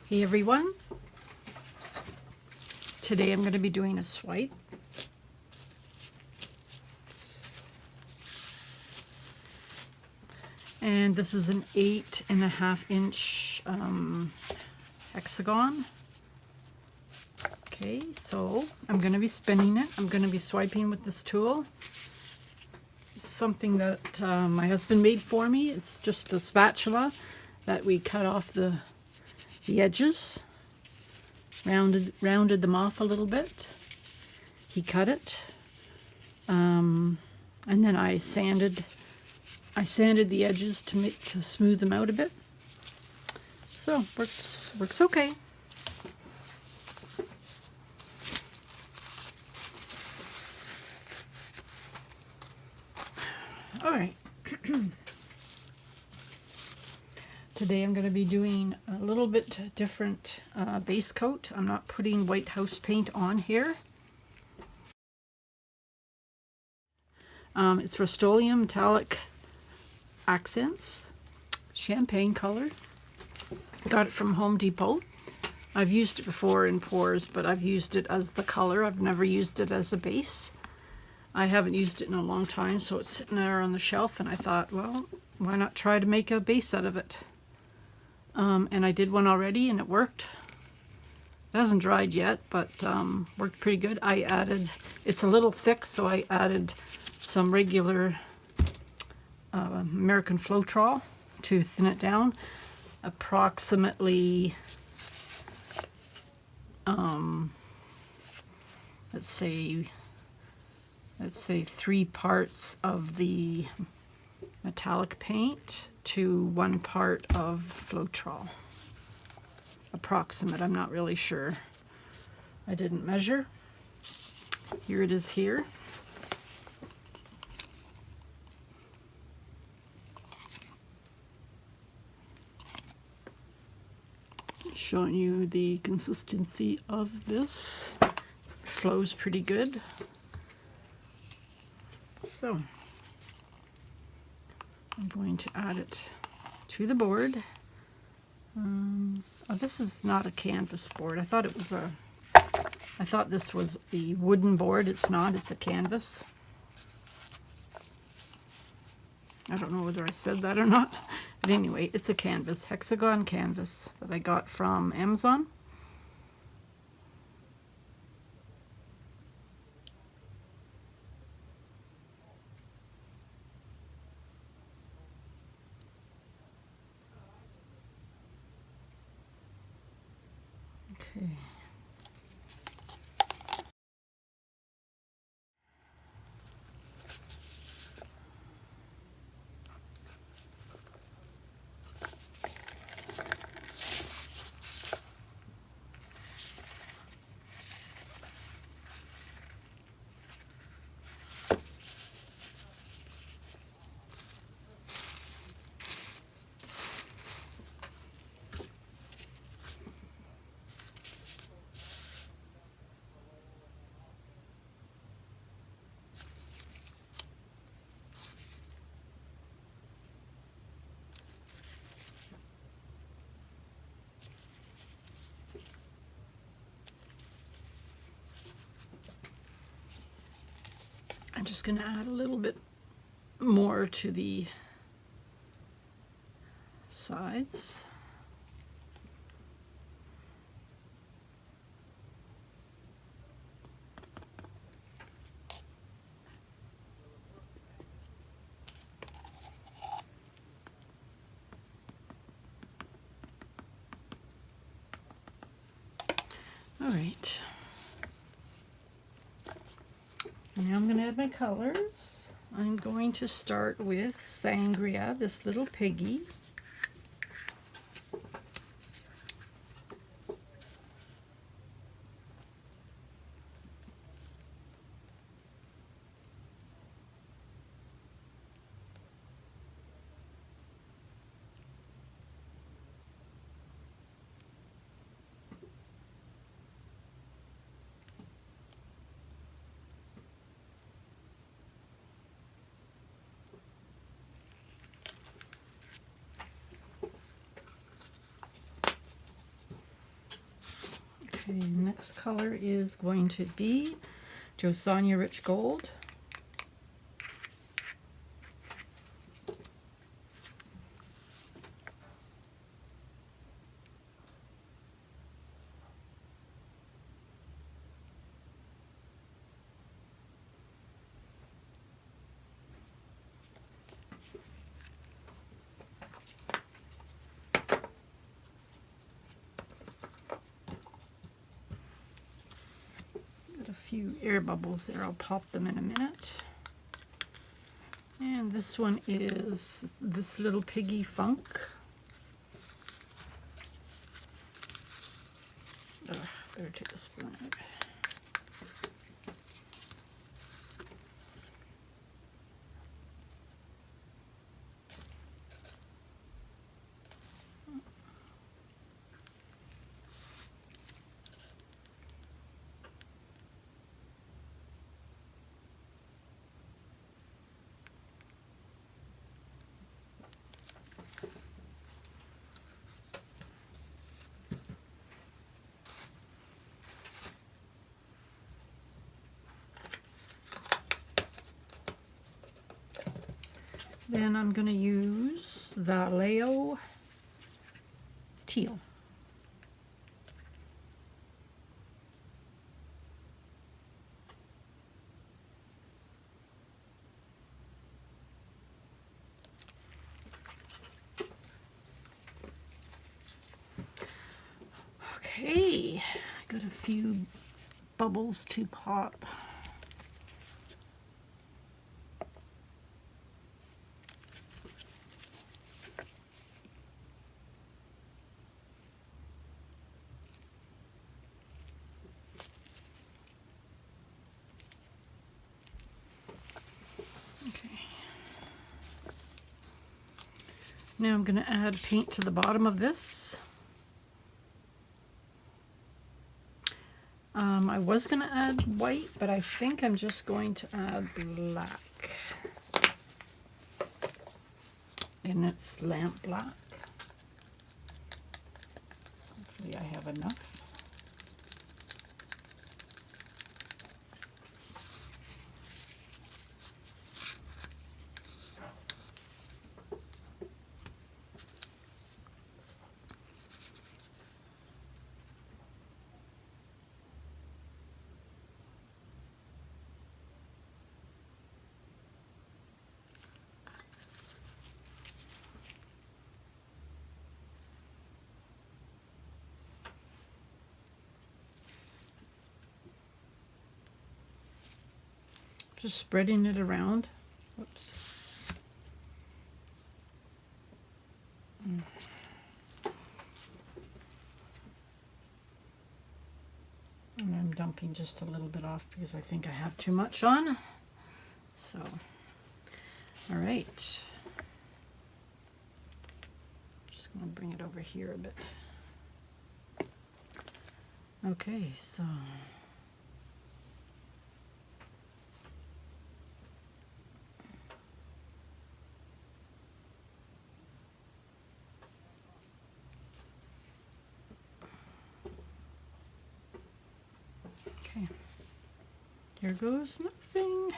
Hey everyone, today I'm going to be doing a swipe. And this is an 8.5 inch hexagon. Okay, so I'm going to be spinning it. I'm going to be swiping with this tool. It's something that my husband made for me. It's just a spatula that we cut off the edges, rounded them off a little bit. He cut it, and then I sanded the edges to smooth them out a bit. So works okay. All right. Today I'm going to be doing a little bit different base coat. I'm not putting white house paint on here. It's Rust-Oleum metallic accents, champagne color. Got it from Home Depot. I've used it before in pours, but I've used it as the color. I've never used it as a base. I haven't used it in a long time, so it's sitting there on the shelf, and I thought, well, why not try to make a base out of it? And I did one already, and it worked. It hasn't dried yet, but worked pretty good. It's a little thick, so I added some regular American Floetrol to thin it down. Approximately, let's say 3 parts of the metallic paint to 1 part of Floetrol. Approximate, I'm not really sure. I didn't measure. Here it is here. Showing you the consistency of this. It flows pretty good. So I'm going to add it to the board. Oh, this is not a canvas board. I thought this was a wooden board. It's not. It's a canvas. I don't know whether I said that or not. But anyway, it's a canvas, hexagon canvas that I got from Amazon. Okay. I'm just going to add a little bit more to the sides. All right. Now I'm going to add my colors. I'm going to start with Sangria, this little piggy. Okay, next color is going to be JoSonja Rich Gold. Few air bubbles there. I'll pop them in a minute. And this one is this little Piggy Funk. Ugh, better take the spoon out. Then I'm going to use Vallejo Teal. Okay, I got a few bubbles to pop. Now I'm going to add paint to the bottom of this. I was going to add white, but I think I'm just going to add black. And it's lamp black. Hopefully I have enough. Just spreading it around. Whoops. And I'm dumping just a little bit off because I think I have too much on. So, all right. Just going to bring it over here a bit. Okay, so okay, here goes nothing.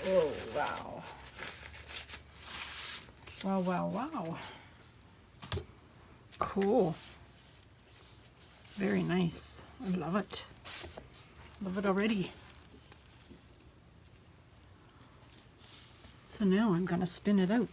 Oh, wow. Wow, wow, wow. Cool. Very nice. I love it. Love it already. So now I'm going to spin it out.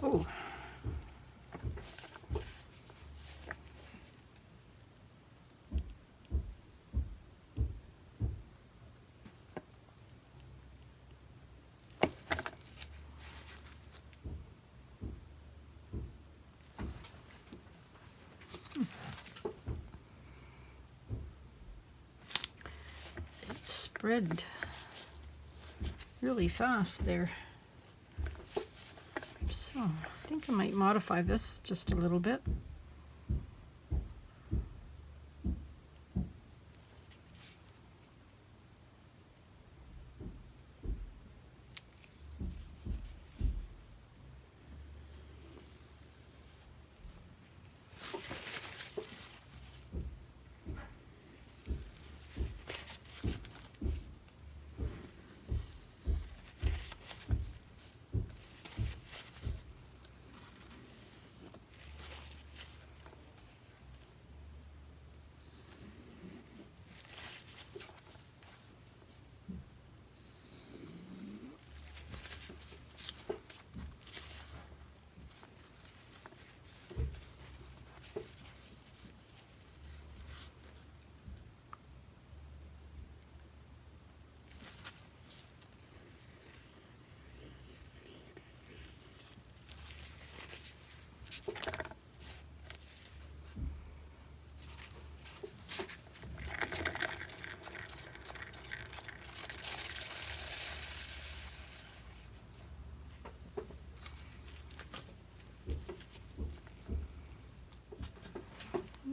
Oh, spread really fast there. So I think I might modify this just a little bit.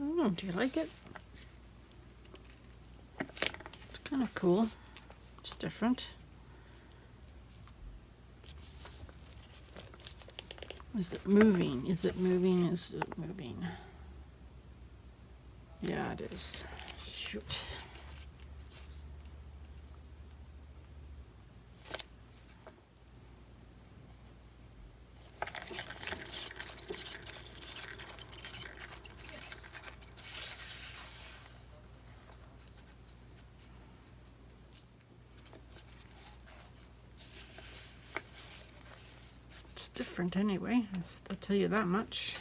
I don't know, do you like it? It's kind of cool. It's different. Is it moving? Is it moving? Is it moving? Yeah, it is. Shoot. Different anyway, I'll tell you that much.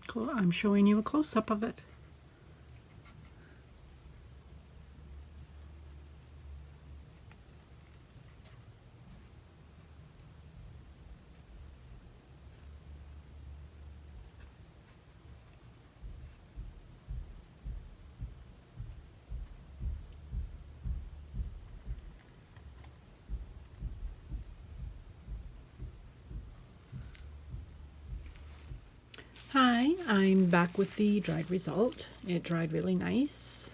Cool, I'm showing you a close-up of it. Hi, I'm back with the dried result. It dried really nice.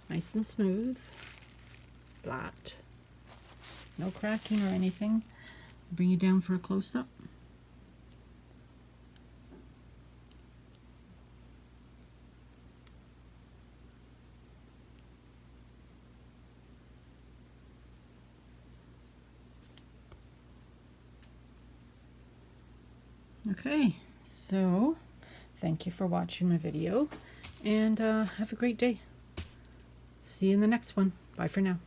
Nice and smooth. Flat. No cracking or anything. Bring you down for a close-up. Okay. So, thank you for watching my video, and have a great day. See you in the next one. Bye for now.